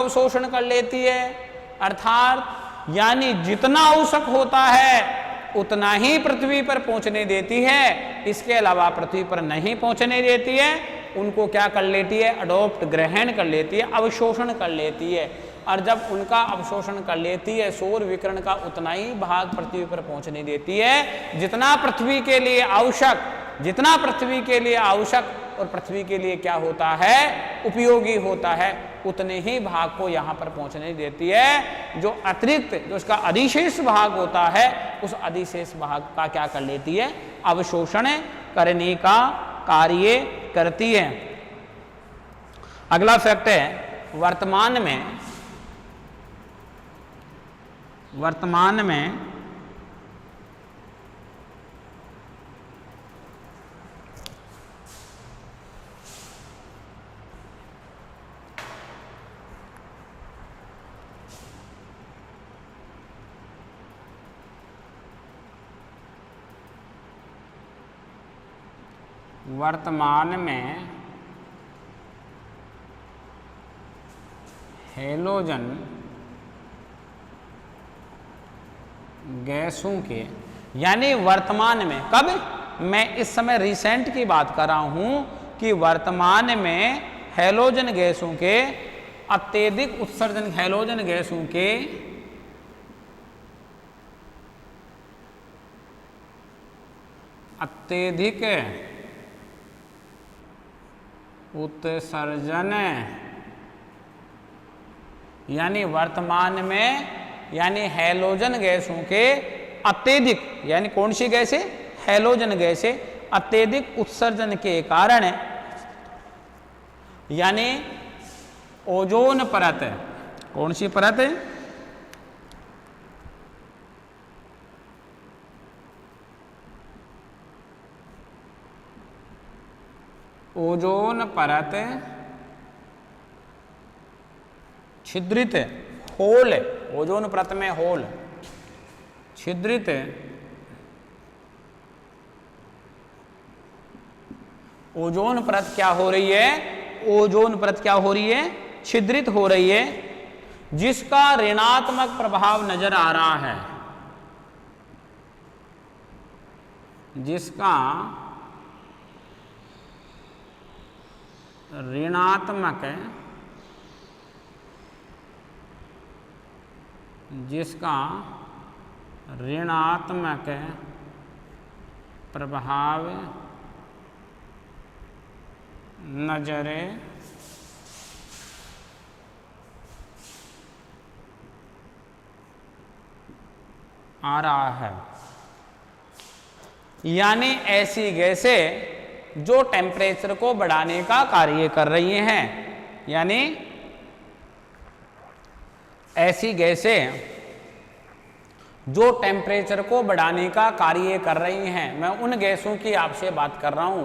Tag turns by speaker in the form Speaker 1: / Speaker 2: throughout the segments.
Speaker 1: अवशोषण कर लेती है, अर्थात यानी जितना आवश्यक होता है उतना ही पृथ्वी पर पहुंचने देती है, इसके अलावा पृथ्वी पर नहीं पहुंचने देती है। उनको क्या कर लेती है? अडॉप्ट, ग्रहण कर लेती है, अवशोषण कर लेती है। और जब उनका अवशोषण कर लेती है, सौर विकिरण का उतना ही भाग पृथ्वी पर पहुंचने देती है जितना पृथ्वी के लिए आवश्यक, जितना पृथ्वी के लिए आवश्यक और पृथ्वी के लिए क्या होता है? उपयोगी होता है, उतने ही भाग को यहाँ पर पहुँचने देती है। जो अतिरिक्त, जो उसका अधिशेष भाग होता है, उस अधिशेष भाग का क्या कर लेती है? अवशोषण करने का कार्य करती है। अगला फैक्ट है, वर्तमान में हैलोजन गैसों के, यानी वर्तमान में, कब? मैं इस समय रिसेंट की बात कर रहा हूं कि वर्तमान में हैलोजन गैसों के अत्यधिक उत्सर्जन, हैलोजन गैसों के अत्यधिक उत्सर्जन, यानी वर्तमान में, यानी हैलोजन गैसों के अत्यधिक, यानी कौन सी गैसें? हैलोजन गैसें अत्यधिक उत्सर्जन के कारण, यानी ओजोन परत, कौन सी परत? ओजोन परत छिद्रित, होल, ओजोन परत में होल, छिद्रित ओजोन परत क्या हो रही है? ओजोन परत क्या हो रही है? छिद्रित हो रही है, जिसका ऋणात्मक प्रभाव नजर आ रहा है, जिसका ऋणात्मक, जिसका ऋणात्मक प्रभाव नजर आ रहा है। यानी ऐसी गैसें जो टेम्परेचर को बढ़ाने का कार्य कर रही हैं, यानी ऐसी गैसें जो टेम्परेचर को बढ़ाने का कार्य कर रही हैं। मैं उन गैसों की आपसे बात कर रहा हूं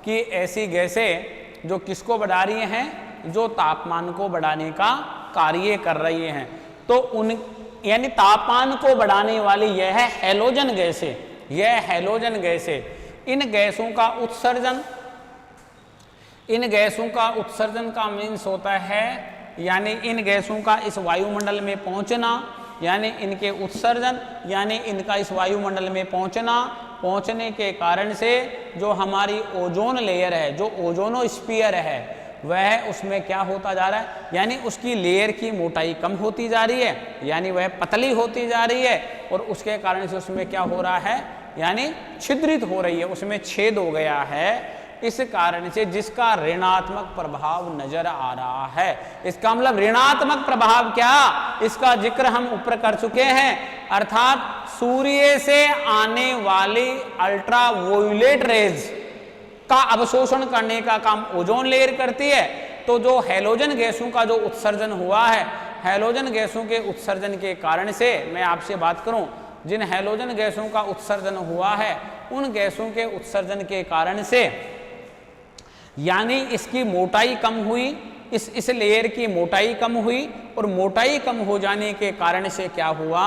Speaker 1: कि ऐसी गैसें जो किसको बढ़ा रही हैं? जो तापमान को बढ़ाने का कार्य कर रही हैं। तो उन, यानी तापमान को बढ़ाने वाली यह है हैलोजन गैसें, यह हैलोजन गैसें, इन गैसों का उत्सर्जन, इन गैसों का उत्सर्जन का मीन्स होता है, यानी इन गैसों का इस वायुमंडल में पहुंचना, यानी इनके उत्सर्जन, यानी इनका इस वायुमंडल में पहुंचना, पहुंचने के कारण से जो हमारी ओजोन लेयर है, जो ओजोनोस्फीयर है, वह उसमें क्या होता जा रहा है? यानी उसकी लेयर की मोटाई कम होती जा रही है, यानी वह पतली होती जा रही है, और उसके कारण से उसमें क्या हो रहा है? यानी छिद्रित हो रही है, उसमें छेद हो गया है। इस कारण से जिसका ऋणात्मक प्रभाव नजर आ रहा है। इसका मतलब ऋणात्मक प्रभाव क्या? इसका जिक्र हम ऊपर कर चुके हैं, अर्थात सूर्य से आने वाली अल्ट्रावायलेट रेज का अवशोषण करने का काम ओजोन लेयर करती है। तो जो हैलोजन गैसों का जो उत्सर्जन हुआ है, हैलोजन गैसों के उत्सर्जन के कारण से मैं आपसे बात करूं, जिन हैलोजन गैसों का उत्सर्जन हुआ है, उन गैसों के उत्सर्जन के कारण से यानी इसकी मोटाई कम हुई, इस लेयर की मोटाई कम हुई, और मोटाई कम हो जाने के कारण से क्या हुआ?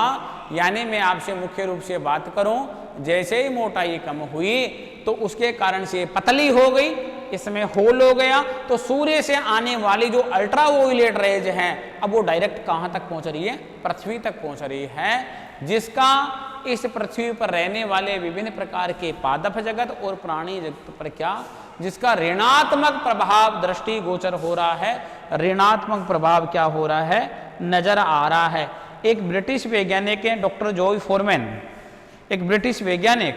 Speaker 1: यानी मैं आपसे मुख्य रूप से बात करूं, जैसे ही मोटाई कम हुई तो उसके कारण से पतली हो गई, इसमें होल हो गया, तो सूर्य से आने वाली जो अल्ट्रा वायलेट रेज हैं अब वो डायरेक्ट कहाँ तक पहुंच रही है, पृथ्वी तक पहुंच रही है, जिसका इस पृथ्वी पर रहने वाले विभिन्न प्रकार के पादप जगत और प्राणी जगत पर क्या, जिसका ऋणात्मक प्रभाव दृष्टिगोचर हो रहा है, ऋणात्मक प्रभाव क्या हो रहा है, नजर आ रहा है। एक ब्रिटिश वैज्ञानिक है डॉक्टर जॉय फोरमैन, एक ब्रिटिश वैज्ञानिक,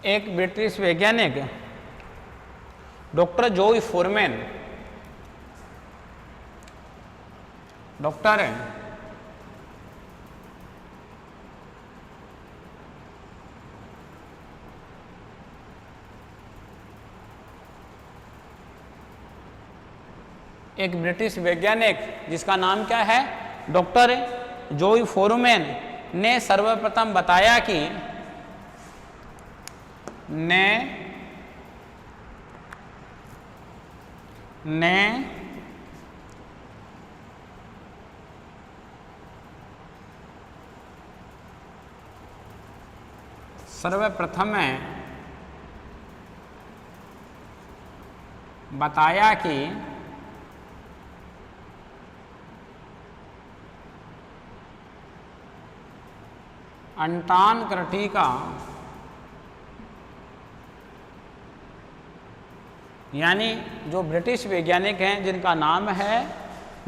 Speaker 1: एक ब्रिटिश वैज्ञानिक डॉक्टर जॉय फोरमैन, डॉक्टर एक ब्रिटिश वैज्ञानिक जिसका नाम क्या है, डॉक्टर जॉय फोरमैन ने सर्वप्रथम बताया कि सर्वप्रथम बताया कि अंटार्कटिका यानी जो ब्रिटिश वैज्ञानिक हैं जिनका नाम है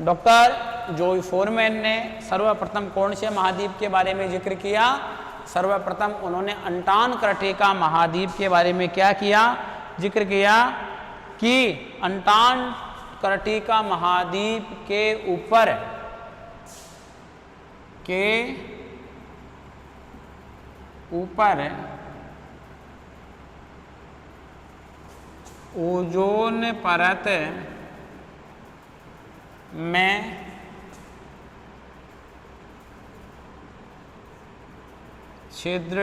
Speaker 1: डॉक्टर जॉय फोरमैन ने सर्वप्रथम कौन से महाद्वीप के बारे में जिक्र किया, सर्वप्रथम उन्होंने अंटार्कटिका महाद्वीप के बारे में क्या किया, जिक्र किया कि अंटार्कटिका महाद्वीप के ऊपर ओजोन परत में छिद्र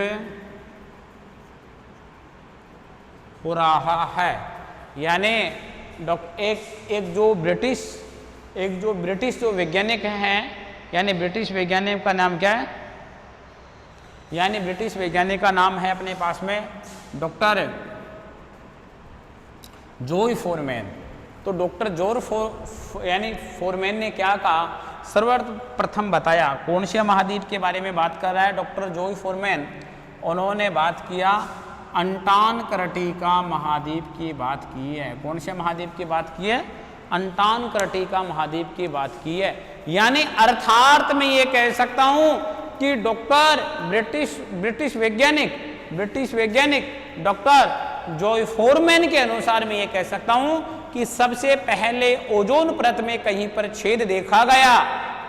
Speaker 1: हो रहा है। यानी एक जो ब्रिटिश जो वैज्ञानिक हैं, यानी ब्रिटिश वैज्ञानिक का नाम क्या है, यानी ब्रिटिश वैज्ञानिक का नाम है अपने पास में डॉक्टर जॉय फोरमैन। तो डॉक्टर यानी फोरमैन ने क्या कहा, सर्वप्रथम बताया, कौन से महाद्वीप के बारे में बात कर रहा है डॉक्टर जॉय फोरमैन, उन्होंने बात किया अंटार्कटिका महाद्वीप की बात की है। कौन से महाद्वीप की बात की है, अंटार्कटिका महाद्वीप की बात की है। यानी अर्थात मैं ये कह सकता हूं कि डॉक्टर ब्रिटिश वैज्ञानिक डॉक्टर जॉय फोरमैन के अनुसार मैं ये कह सकता हूं कि सबसे पहले ओजोन परत में कहीं पर छेद देखा गया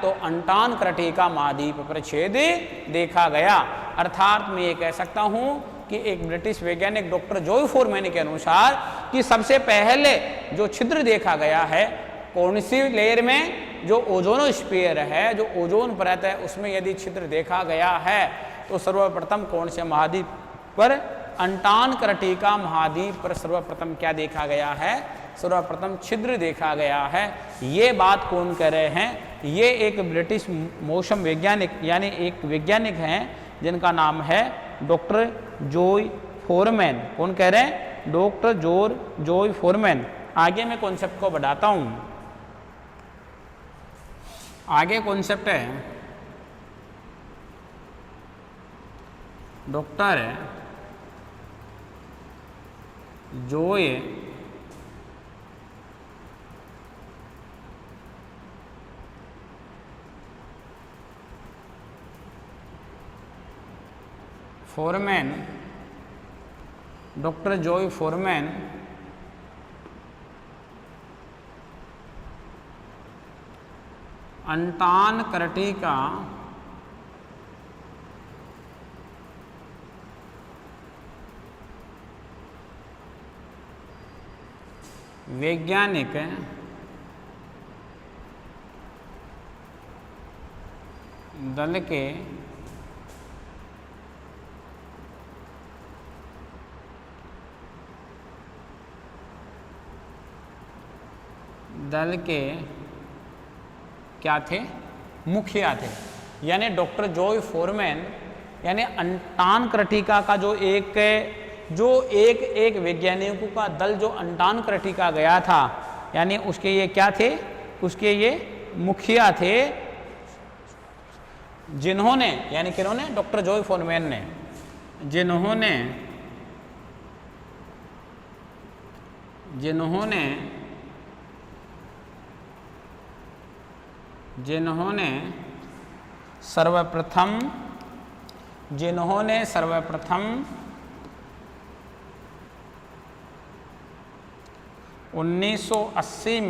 Speaker 1: तो अंटार्कटिका महाद्वीप पर छेद देखा गया। अर्थात मैं ये कह सकता हूं कि एक ब्रिटिश वैज्ञानिक डॉक्टर जॉय फोरमैन के अनुसार कि सबसे पहले जो छिद्र देखा गया है कौन सी लेयर में, जो ओजोनोस्फीयर है, जो ओजोन परत है, उसमें यदि छिद्र देखा गया है तो सर्वप्रथम कौन से महाद्वीप पर, अंटार्कटिका महाद्वीप पर सर्वप्रथम क्या देखा गया है, सर्वप्रथम छिद्र देखा गया है। ये बात कौन कह रहे हैं, ये एक ब्रिटिश मौसम वैज्ञानिक यानी एक वैज्ञानिक हैं जिनका नाम है डॉक्टर जॉय फोरमैन। कौन कह रहे हैं, डॉक्टर जॉय फोरमैन। आगे मैं कॉन्सेप्ट को बढ़ाता हूं। आगे कॉन्सेप्ट है doctor Joy foreman, doctor Joy foreman Antarctica वैज्ञानिक दल के दल के क्या थे? मुखिया थे। यानी डॉक्टर जॉय फोरमैन, यानी अंटार्कटिका का जो एक वैज्ञानिकों का दल जो अंटार्कटिका गया था, यानी उसके ये क्या थे? उसके ये मुखिया थे, जिन्होंने, यानी किन्होंने? डॉक्टर जॉय फोरमैन ने, जिन्होंने सर्वप्रथम 1980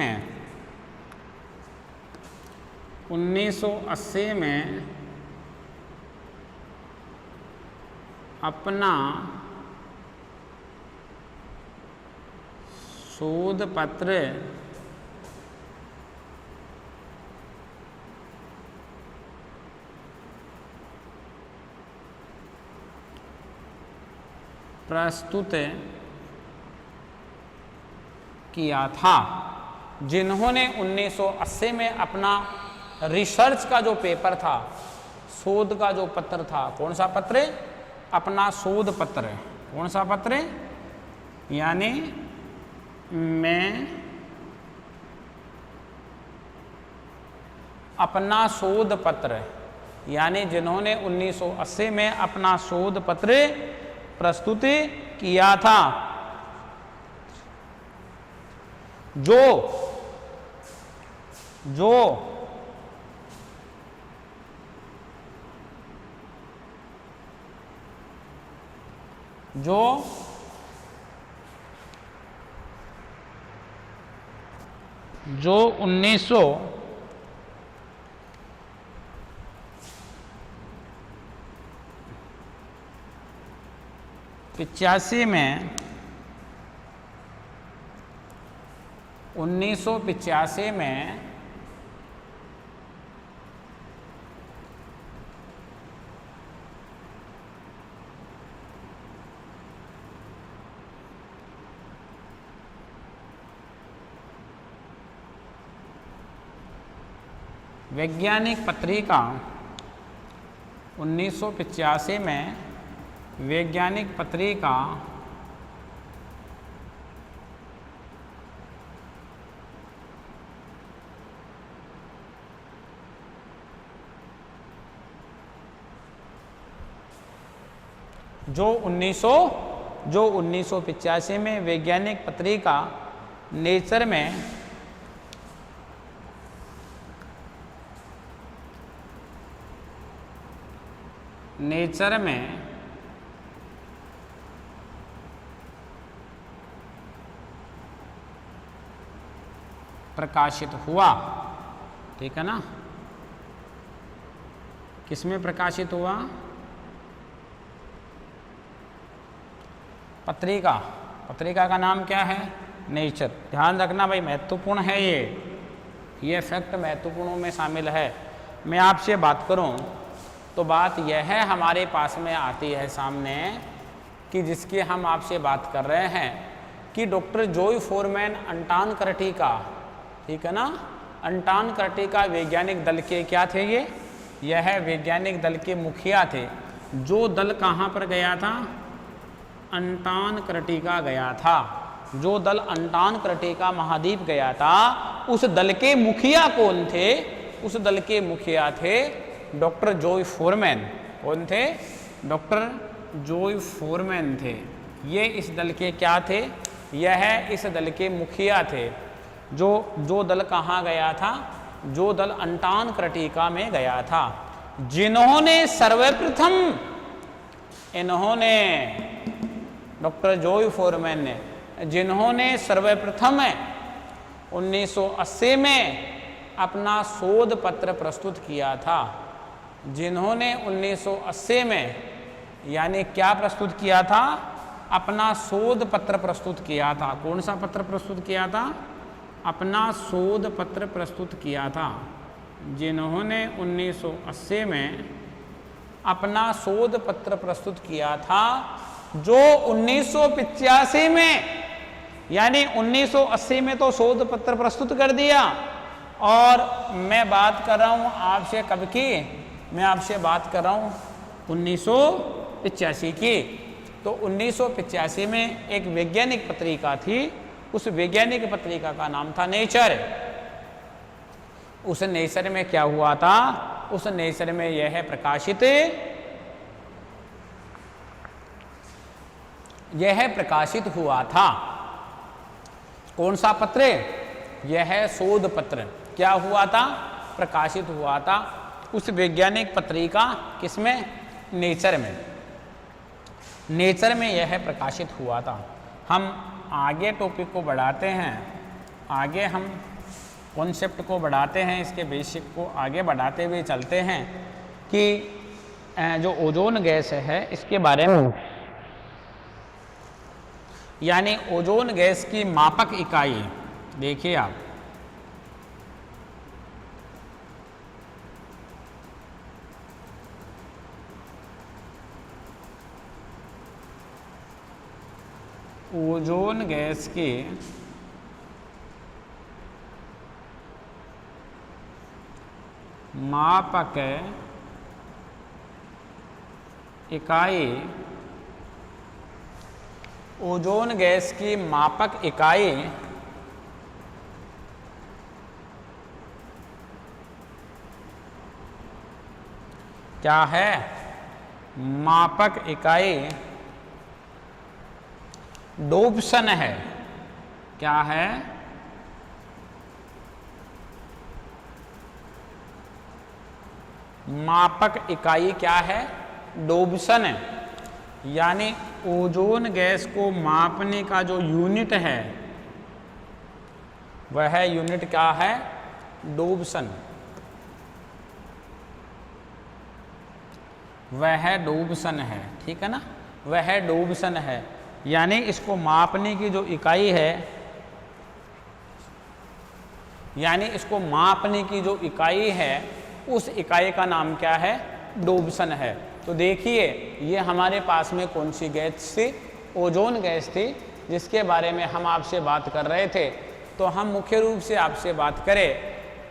Speaker 1: में अपना शोध पत्र प्रस्तुत किया था, जिन्होंने 1980 में अपना रिसर्च का जो पेपर था, शोध का जो पत्र था, कौन सा पत्र? अपना शोध पत्र। कौन सा पत्र? यानी मैं अपना शोध पत्र, यानी जिन्होंने 1980 में अपना शोध पत्र प्रस्तुत किया था, जो जो 1985 में वैज्ञानिक पत्रिका 1985 में वैज्ञानिक पत्रिका जो 1985 में वैज्ञानिक पत्रिका नेचर में प्रकाशित हुआ। ठीक है ना? किसमें प्रकाशित हुआ? पत्रिका का नाम क्या है? नेचर। ध्यान रखना भाई, महत्वपूर्ण है ये फैक्ट महत्वपूर्णों में शामिल है। मैं आपसे बात करूं तो बात यह है हमारे पास में आती है सामने कि जिसकी हम आपसे बात कर रहे हैं कि डॉक्टर जॉय फोरमैन अंटार्कटिका, ठीक है ना, अंटार्कटिका वैज्ञानिक दल के क्या थे? यह वैज्ञानिक दल के मुखिया थे। जो दल कहाँ पर गया था? अंटार्कटिका गया था। जो दल अंटार्कटिका महाद्वीप गया था, उस दल के मुखिया कौन थे? उस दल के मुखिया थे डॉक्टर जॉय फोरमैन। कौन थे? डॉक्टर जॉय फोरमैन थे। ये इस दल के क्या थे? यह इस दल के मुखिया थे। जो दल कहाँ गया था? जो दल अंटार्कटिका में गया था, जिन्होंने सर्वप्रथम, इन्होंने डॉक्टर जॉय फोरमैन ने, जिन्होंने सर्वप्रथम 1980 में अपना शोध पत्र प्रस्तुत किया था। जिन्होंने 1980 में यानी क्या प्रस्तुत किया था? अपना शोध पत्र प्रस्तुत किया था। कौन सा पत्र प्रस्तुत किया था? अपना शोध पत्र प्रस्तुत किया था। जिन्होंने 1980 में अपना शोध पत्र प्रस्तुत किया था, जो 1985 में यानी 1980 में तो शोध पत्र प्रस्तुत कर दिया, और मैं बात कर रहा हूं आपसे कब की, मैं आपसे बात कर रहा हूं 1985 की। तो 1985 में एक वैज्ञानिक पत्रिका थी, उस वैज्ञानिक पत्रिका का नाम था नेचर। उस नेचर में क्या हुआ था, उस नेचर में यह प्रकाशित हुआ था। कौन सा पत्र? यह शोध पत्र क्या हुआ था, प्रकाशित हुआ था उस वैज्ञानिक पत्रिका किसमें, नेचर में। नेचर में यह प्रकाशित हुआ था। हम आगे टॉपिक को बढ़ाते हैं, आगे हम कॉन्सेप्ट को बढ़ाते हैं, इसके बेसिक को आगे बढ़ाते हुए चलते हैं कि जो ओजोन गैस है इसके बारे में, यानी ओजोन गैस की मापक इकाई देखिए आप, ओजोन गैस की मापक इकाई, ओजोन गैस की मापक इकाई क्या है, मापक इकाई डोप्सन है। क्या है, मापक इकाई क्या है, डोप्सन है। यानी ओजोन गैस को मापने का जो यूनिट है वह यूनिट क्या है, डोप्सन। वह डोप्सन है, ठीक है ना, वह डोप्सन है। यानी इसको मापने की जो इकाई है, यानी इसको मापने की जो इकाई है उस इकाई का नाम क्या है, डोप्सन है। तो देखिए ये हमारे पास में कौन सी गैस थी, ओजोन गैस थी, जिसके बारे में हम आपसे बात कर रहे थे। तो हम मुख्य रूप से आपसे बात करें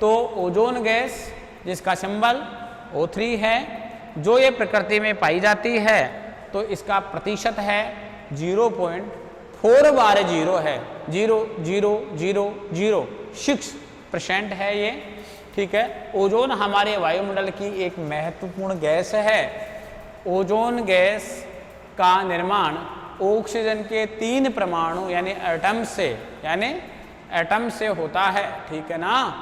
Speaker 1: तो ओजोन गैस जिसका सिंबल O3 है, जो ये प्रकृति में पाई जाती है, तो इसका प्रतिशत है 0.4 है, 0.0006% है ये, ठीक है। ओजोन हमारे वायुमंडल की एक महत्वपूर्ण गैस है। ओजोन गैस का निर्माण ऑक्सीजन के 3 परमाणु यानी एटम से होता है, ठीक है ना,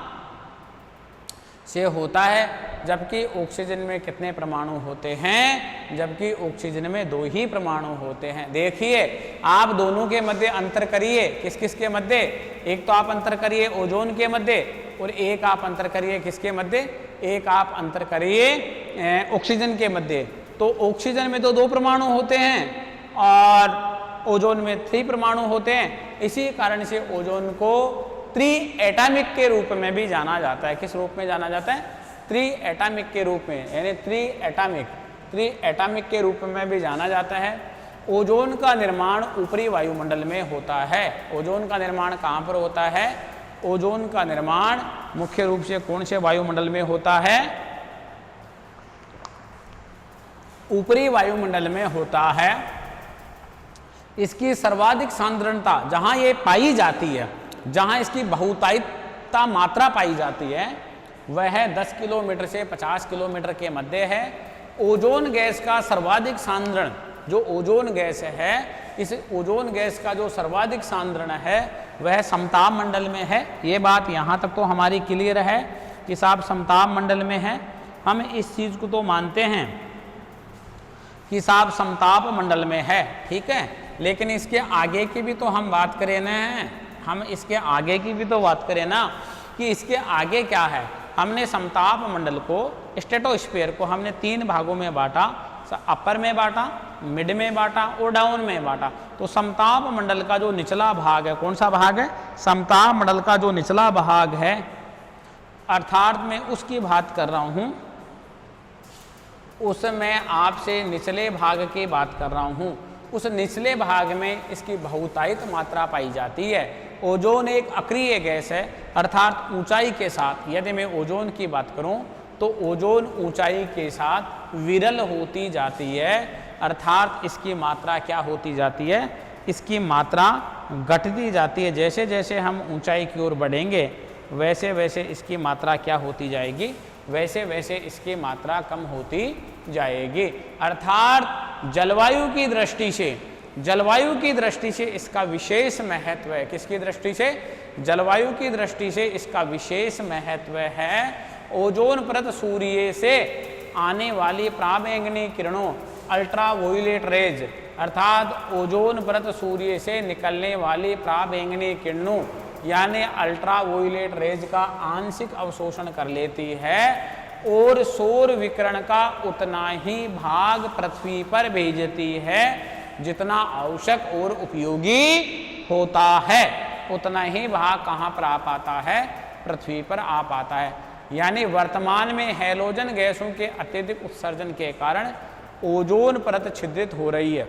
Speaker 1: से होता है। जबकि ऑक्सीजन में कितने परमाणु होते हैं, जबकि ऑक्सीजन में 2 ही परमाणु होते हैं। देखिए आप दोनों के मध्य अंतर करिए, किस किस के मध्य, एक तो आप अंतर करिए ओजोन के मध्य, और एक आप अंतर करिए किसके मध्य, एक आप अंतर करिए ऑक्सीजन के मध्य। तो ऑक्सीजन में तो 2 परमाणु होते हैं और ओजोन में 3 परमाणु होते हैं। इसी कारण से ओजोन को त्रि-एटॉमिक के रूप में भी जाना जाता है। किस रूप में जाना जाता है, त्रि-एटॉमिक के रूप में, यानी त्रि-एटॉमिक के रूप में भी जाना जाता है। ओजोन का निर्माण ऊपरी वायुमंडल में होता है। ओजोन का निर्माण कहाँ पर होता है, ओजोन का निर्माण मुख्य रूप से कौन से वायुमंडल में होता है, ऊपरी वायुमंडल में होता है। इसकी सर्वाधिक सांद्रता जहां ये पाई जाती है, जहां इसकी बहुतायिता मात्रा पाई जाती है, वह 10 किलोमीटर से 50 किलोमीटर के मध्य है। ओजोन गैस का सर्वाधिक सांद्रण जो ओजोन गैस है, इस ओजोन गैस का जो सर्वाधिक सांद्रण है वह समताप मंडल में है। ये बात यहाँ तक तो हमारी क्लियर है कि साहब समताप मंडल में है। हम इस चीज़ को तो मानते हैं कि साहब समताप मंडल में है, ठीक है। लेकिन इसके आगे की भी तो हम बात करें ना, हम इसके आगे की भी तो बात करें ना कि इसके आगे क्या है। हमने समताप मंडल को, स्ट्रेटोस्फीयर को हमने 3 भागों में बांटा, अपर में बांटा, मिड में बांटा और डाउन में बांटा। तो समताप मंडल का जो निचला भाग है, कौन सा भाग है, समताप मंडल का जो निचला भाग है, अर्थात मैं उसकी बात कर रहा हूं, उसमें आपसे निचले भाग की बात कर रहा हूं। उस निचले भाग में इसकी बहुतायित मात्रा पाई जाती है। ओजोन एक अक्रिय गैस है, अर्थात ऊंचाई के साथ, यदि मैं ओजोन की बात करूं तो ओजोन ऊंचाई के साथ विरल होती जाती है, अर्थात इसकी मात्रा क्या होती जाती है, इसकी मात्रा घटती जाती है। जैसे जैसे हम ऊंचाई की ओर बढ़ेंगे वैसे वैसे इसकी मात्रा क्या होती जाएगी, वैसे वैसे इसकी मात्रा कम होती जाएगी। अर्थात जलवायु की दृष्टि से इसका विशेष महत्व है। किसकी दृष्टि से? जलवायु की दृष्टि से इसका विशेष महत्व है। ओजोन परत सूर्य से आने वाली पराबैंगनी किरणों, अल्ट्रावायलेट रेज, अर्थात ओजोन परत सूर्य से निकलने वाली पराबैंगनी किरणों यानी अल्ट्रावायलेट रेज का आंशिक अवशोषण कर लेती है और सौर विकिरण का उतना ही भाग पृथ्वी पर भेजती है जितना आवश्यक और उपयोगी होता है। उतना ही भाग कहाँ पर आ पाता है? पृथ्वी पर आ पाता है। यानी वर्तमान में हैलोजन गैसों के अत्यधिक उत्सर्जन के कारण ओजोन परत छिद्रित हो रही है।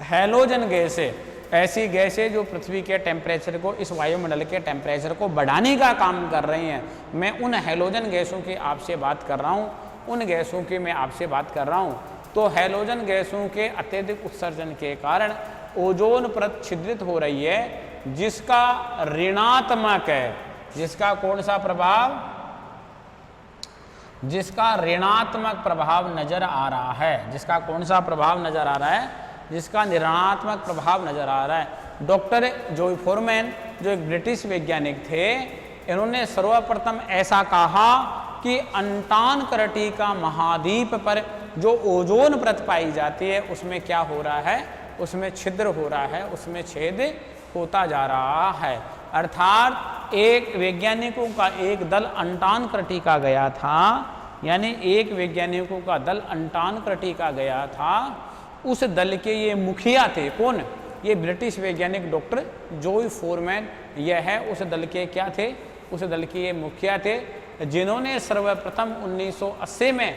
Speaker 1: हैलोजन गैसें ऐसी गैसें जो पृथ्वी के टेम्परेचर को, इस वायुमंडल के टेम्परेचर को बढ़ाने का काम कर रही हैं। मैं उन हैलोजन गैसों की आपसे बात कर रहा हूँ, उन गैसों की मैं आपसे बात कर रहा हूँ। तो हैलोजन गैसों के अत्यधिक उत्सर्जन के कारण ओजोन परत छिद्रित हो रही है, जिसका ऋणात्मक है, जिसका कौन सा प्रभाव? जिसका ऋणात्मक प्रभाव नजर आ रहा है। जिसका कौन सा प्रभाव नजर आ रहा है? जिसका ऋणात्मक प्रभाव नजर आ रहा है। डॉक्टर जोई फोरमैन जो एक ब्रिटिश वैज्ञानिक थे, इन्होंने सर्वप्रथम ऐसा कहा कि अंटार्कटिका महाद्वीप पर जो ओजोन परत पाई जाती है उसमें क्या हो रहा है? उसमें छिद्र हो रहा है, उसमें छेद होता जा रहा है। अर्थात एक वैज्ञानिकों का एक दल अंटार्कटिका गया था, यानी एक वैज्ञानिकों का दल अंटार्कटिका गया था। उस दल के ये मुखिया थे। कौन? ये ब्रिटिश वैज्ञानिक डॉक्टर जोई फोरमैन, यह है उस दल के क्या थे? उस दल के ये मुखिया थे, जिन्होंने सर्वप्रथम 1980 में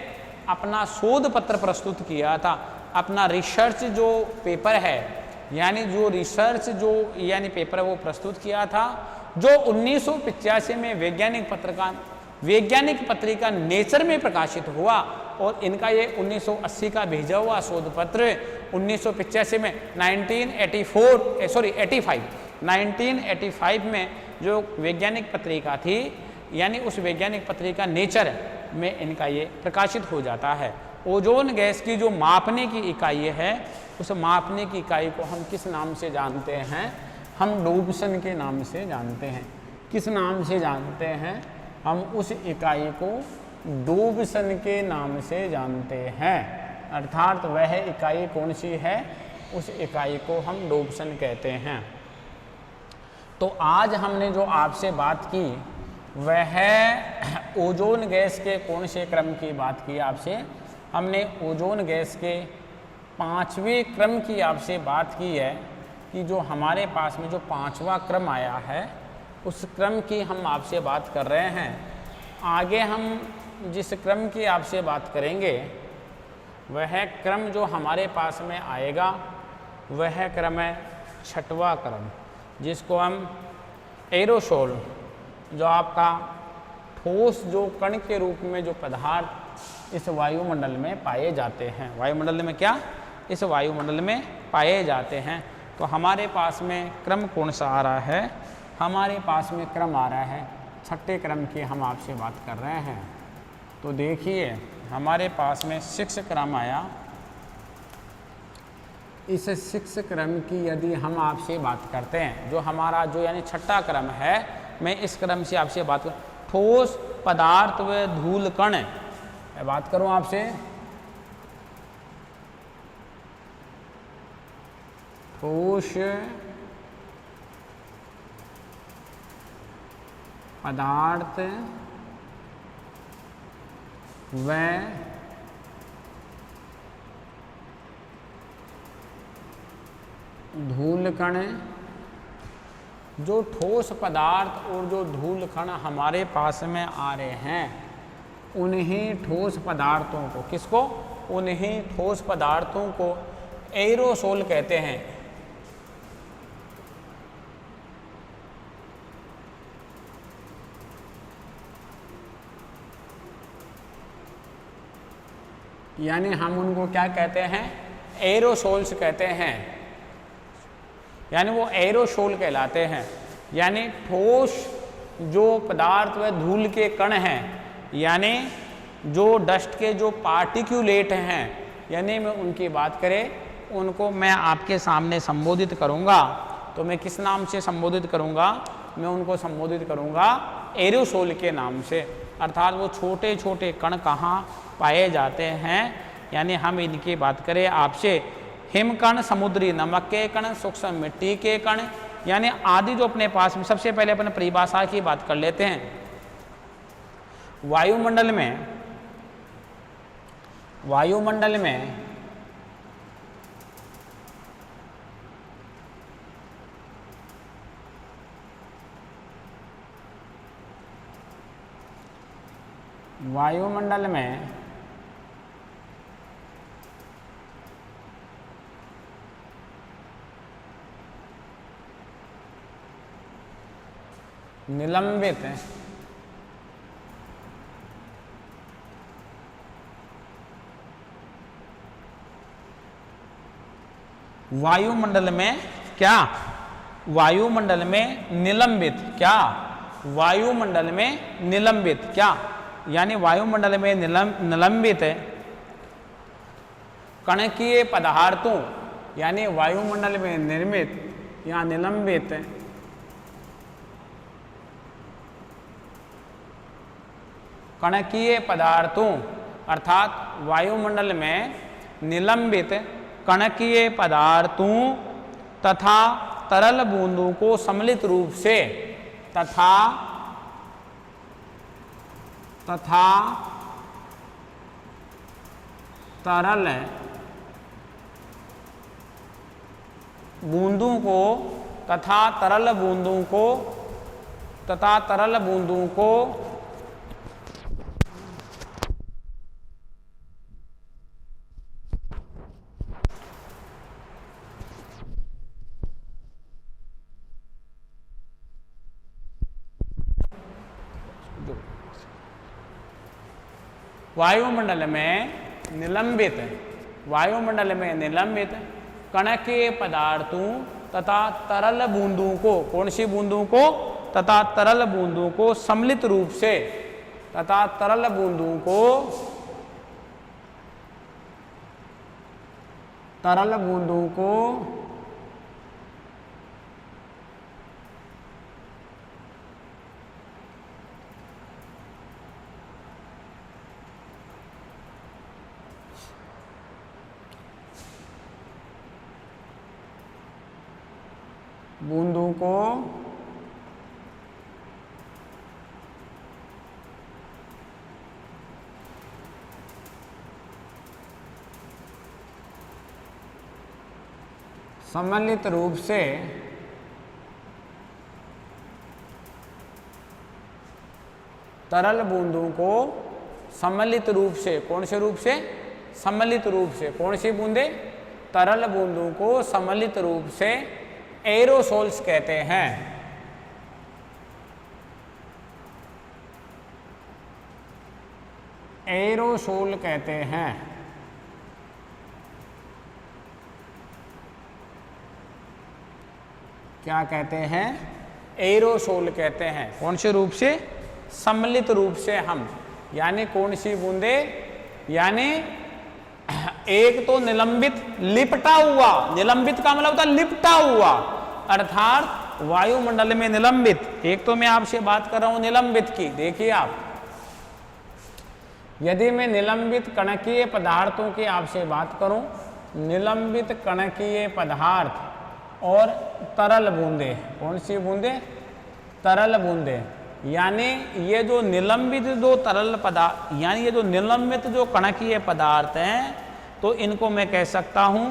Speaker 1: अपना शोध पत्र प्रस्तुत किया था। अपना रिसर्च जो पेपर है, यानी जो रिसर्च जो यानी पेपर वो प्रस्तुत किया था, जो 1985 में वैज्ञानिक पत्रिका नेचर में प्रकाशित हुआ। और इनका ये 1980 का भेजा हुआ शोध पत्र 1985 में 1985 में जो वैज्ञानिक पत्रिका थी, यानी उस वैज्ञानिक पत्रिका नेचर में इनका ये प्रकाशित हो जाता है। ओजोन गैस की जो मापने की इकाई है, उस मापने की इकाई को हम किस नाम से जानते हैं? हम डोप्सन के नाम से जानते हैं। किस नाम से जानते हैं? हम उस इकाई को डोप्सन के नाम से जानते हैं। अर्थात वह इकाई कौन सी है? उस इकाई को हम डोप्सन कहते हैं। तो आज हमने जो आपसे बात की वह ओजोन गैस के कौन से क्रम की बात की? आपसे हमने ओजोन गैस के 5वें क्रम की आपसे बात की है कि जो हमारे पास में जो 5वां क्रम आया है उस क्रम की हम आपसे बात कर रहे हैं। आगे हम जिस क्रम की आपसे बात करेंगे वह क्रम जो हमारे पास में आएगा वह क्रम है 6वां क्रम, जिसको हम एरोसोल, जो आपका ठोस जो कण के रूप में जो पदार्थ इस वायुमंडल में पाए जाते हैं। वायुमंडल में क्या? इस वायुमंडल में पाए जाते हैं। तो हमारे पास में क्रम कौन सा आ रहा है? हमारे पास में क्रम आ रहा है 6ठे क्रम की हम आपसे बात कर रहे हैं। तो देखिए हमारे पास में 6 क्रम आया। इस 6 क्रम की यदि हम आपसे बात करते हैं, जो हमारा जो यानी 6ठा क्रम है, मैं इस क्रम से आपसे बात कर, ठोस पदार्थ व धूल कण, मैं बात करूं आपसे ठोस पदार्थ व धूल कण। जो ठोस पदार्थ और जो धूल कण हमारे पास में आ रहे हैं, उन्हीं ठोस पदार्थों को, किसको? उन्हीं ठोस पदार्थों को एरोसोल कहते हैं। यानी हम उनको क्या कहते हैं, एरोसोल्स कहते हैं, यानी वो एरोसोल कहलाते हैं। यानी ठोस जो पदार्थ व धूल के कण हैं, यानी जो डस्ट के जो पार्टिक्यूलेट हैं, यानी मैं उनकी बात करें, उनको मैं आपके सामने संबोधित करूंगा तो मैं किस नाम से संबोधित करूंगा, मैं उनको संबोधित करूंगा एरोसोल के नाम से। अर्थात वो छोटे छोटे कण कहाँ पाए जाते हैं, यानी हम इनकी बात करें आपसे, हिमकण, समुद्री नमक के कण, सूक्ष्म मिट्टी के कण, यानी आदि जो अपने पास में। सबसे पहले अपन परिभाषा की बात कर लेते हैं। वायुमंडल में वायुमंडल में निलंबित वायुमंडल में क्या, वायुमंडल में निलंबित क्या, वायुमंडल में निलंबित क्या, यानी वायुमंडल में निलंबित कणकीय पदार्थों, यानी वायुमंडल में निर्मित या निलंबित कणकीय पदार्थों, अर्थात वायुमंडल में निलंबित कणकीय पदार्थों तथा तरल बूंदों को सम्मिलित रूप से तथा तरल बूंदों को वायुमंडल में निलंबित कणकीय पदार्थों तथा तरल बूंदों को, कौन सी बूंदों को, तथा तरल बूंदों को सम्मिलित रूप से तथा तरल बूंदों को सम्मिलित रूप से तरल बूंदों को सम्मिलित रूप से, कौन से रूप से, सम्मिलित रूप से, कौन सी बूंदे, तरल बूंदों को सम्मिलित रूप से एरोसोल्स कहते हैं। एरोसोल कहते हैं। क्या कहते हैं, एरोसोल कहते हैं। कौन से रूप से, सम्मिलित रूप से हम, यानी कौन सी बूंदे, यानी एक तो निलंबित, लिपटा हुआ, निलंबित का मतलब होता है लिपटा हुआ, अर्थात वायुमंडल में निलंबित। एक तो मैं आपसे बात कर रहा हूं निलंबित की, देखिए आप, यदि मैं निलंबित कणकीय पदार्थों की आपसे बात करूं, निलंबित कणकीय पदार्थ और तरल बूंदे, कौन सी बूंदे, तरल बूंदे, यानी ये जो निलंबित जो तरल पदार्थ, यानी ये जो निलंबित जो कणकीय पदार्थ हैं, तो इनको मैं कह सकता हूं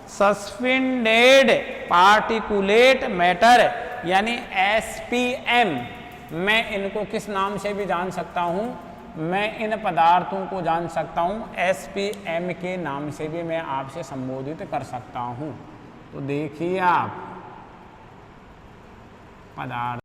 Speaker 1: सस्पेंडेड पार्टिकुलेट मैटर, यानी SPM। मैं इनको किस नाम से भी जान सकता हूं, मैं इन पदार्थों को जान सकता हूँ SPM के नाम से भी मैं आपसे संबोधित कर सकता हूँ। तो देखिए आप पदार्थ